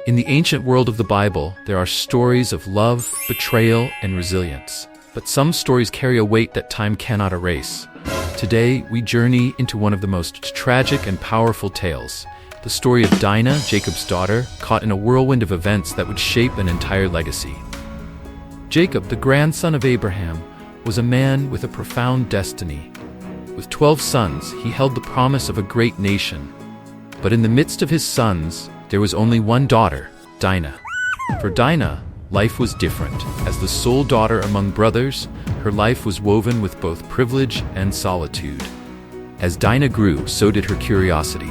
In the ancient world of the Bible, there are stories of love, betrayal, and resilience. But some stories carry a weight that time cannot erase. Today, we journey into one of the most tragic and powerful tales, the story of Dinah, Jacob's daughter, caught in a whirlwind of events that would shape an entire legacy. Jacob, the grandson of Abraham, was a man with a profound destiny. With 12 sons, he held the promise of a great nation. But in the midst of his sons, there was only one daughter, Dinah. For Dinah, life was different. As the sole daughter among brothers, her life was woven with both privilege and solitude. As Dinah grew, so did her curiosity.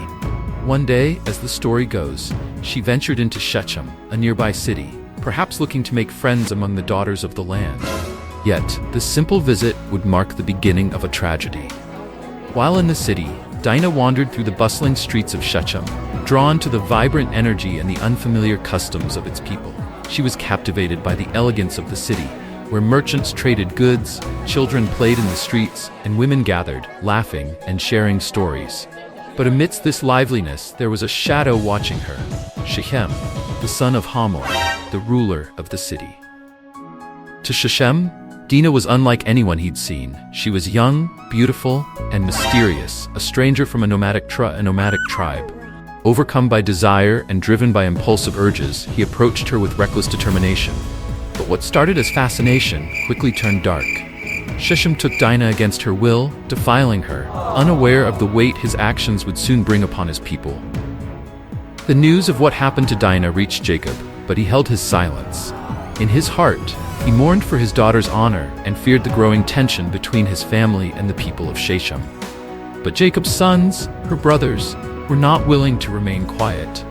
One day, as the story goes, she ventured into Shechem, a nearby city, perhaps looking to make friends among the daughters of the land. Yet, this simple visit would mark the beginning of a tragedy. While in the city, Dinah wandered through the bustling streets of Shechem, drawn to the vibrant energy and the unfamiliar customs of its people. She was captivated by the elegance of the city, where merchants traded goods, children played in the streets, and women gathered, laughing and sharing stories. But amidst this liveliness, there was a shadow watching her, Shechem, the son of Hamor, the ruler of the city. To Shechem, Dinah was unlike anyone he'd seen. She was young, beautiful, and mysterious, a stranger from a nomadic tribe. Overcome by desire and driven by impulsive urges, he approached her with reckless determination. But what started as fascination quickly turned dark. Shechem took Dinah against her will, defiling her, unaware of the weight his actions would soon bring upon his people. The news of what happened to Dinah reached Jacob, but he held his silence. In his heart, he mourned for his daughter's honor and feared the growing tension between his family and the people of Shechem. But Jacob's sons, her brothers, were not willing to remain quiet.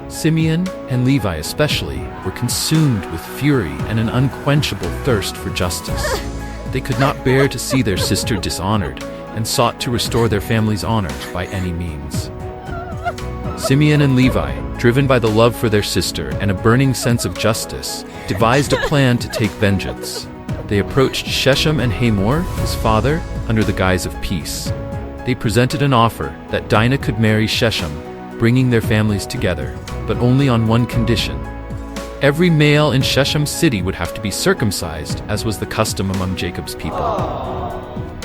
Simeon and Levi especially were consumed with fury and an unquenchable thirst for justice. They could not bear to see their sister dishonored and sought to restore their family's honor by any means. Simeon and Levi, driven by the love for their sister and a burning sense of justice, devised a plan to take vengeance. They approached Shechem and Hamor, his father, under the guise of peace. They presented an offer that Dinah could marry Shechem, bringing their families together, but only on one condition. Every male in Shechem city would have to be circumcised, as was the custom among Jacob's people.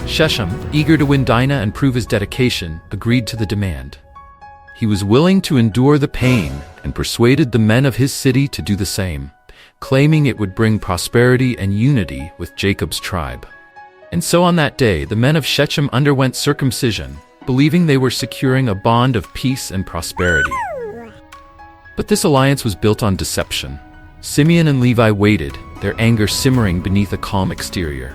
Shechem, eager to win Dinah and prove his dedication, agreed to the demand. He was willing to endure the pain and persuaded the men of his city to do the same, claiming it would bring prosperity and unity with Jacob's tribe. And so on that day, the men of Shechem underwent circumcision, believing they were securing a bond of peace and prosperity. But this alliance was built on deception. Simeon and Levi waited, their anger simmering beneath a calm exterior.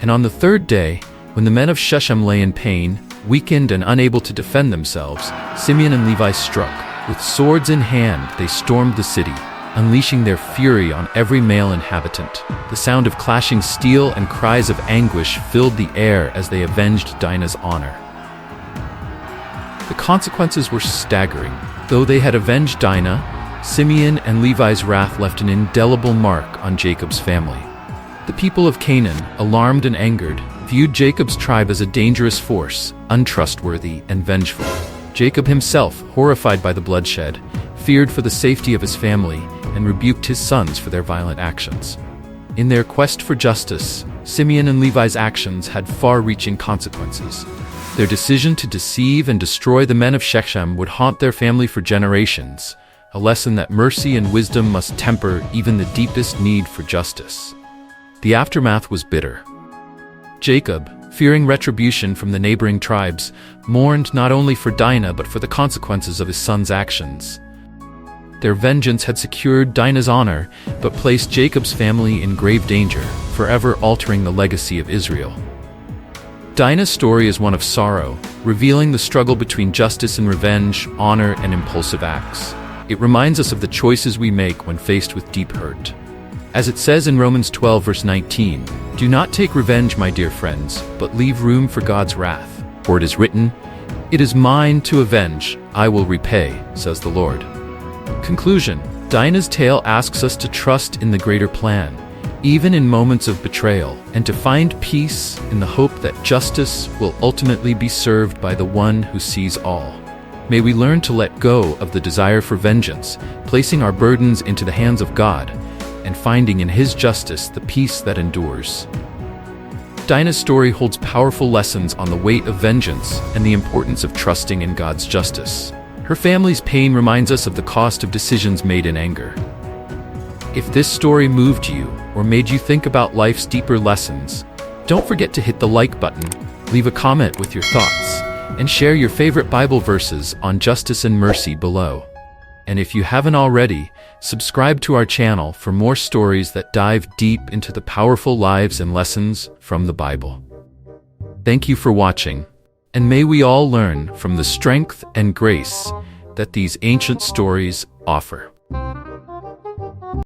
And on the third day, when the men of Shechem lay in pain, weakened and unable to defend themselves, Simeon and Levi struck. With swords in hand, they stormed the city, unleashing their fury on every male inhabitant. The sound of clashing steel and cries of anguish filled the air as they avenged Dinah's honor. The consequences were staggering. Though they had avenged Dinah, Simeon and Levi's wrath left an indelible mark on Jacob's family. The people of Canaan, alarmed and angered, viewed Jacob's tribe as a dangerous force, untrustworthy and vengeful. Jacob himself, horrified by the bloodshed, feared for the safety of his family and rebuked his sons for their violent actions. In their quest for justice, Simeon and Levi's actions had far-reaching consequences. Their decision to deceive and destroy the men of Shechem would haunt their family for generations, a lesson that mercy and wisdom must temper even the deepest need for justice. The aftermath was bitter. Jacob, fearing retribution from the neighboring tribes, mourned not only for Dinah but for the consequences of his son's actions. Their vengeance had secured Dinah's honor, but placed Jacob's family in grave danger, forever altering the legacy of Israel. Dinah's story is one of sorrow, revealing the struggle between justice and revenge, honor and impulsive acts. It reminds us of the choices we make when faced with deep hurt. As it says in Romans 12 verse 19, "Do not take revenge, my dear friends, but leave room for God's wrath. For it is written, 'It is mine to avenge, I will repay,' says the Lord." Conclusion: Dinah's tale asks us to trust in the greater plan, even in moments of betrayal, and to find peace in the hope that justice will ultimately be served by the one who sees all. May we learn to let go of the desire for vengeance, placing our burdens into the hands of God, and finding in His justice the peace that endures. Dinah's story holds powerful lessons on the weight of vengeance and the importance of trusting in God's justice. Her family's pain reminds us of the cost of decisions made in anger. If this story moved you or made you think about life's deeper lessons, don't forget to hit the like button, leave a comment with your thoughts, and share your favorite Bible verses on justice and mercy below. And if you haven't already, subscribe to our channel for more stories that dive deep into the powerful lives and lessons from the Bible. Thank you for watching, and may we all learn from the strength and grace that these ancient stories offer.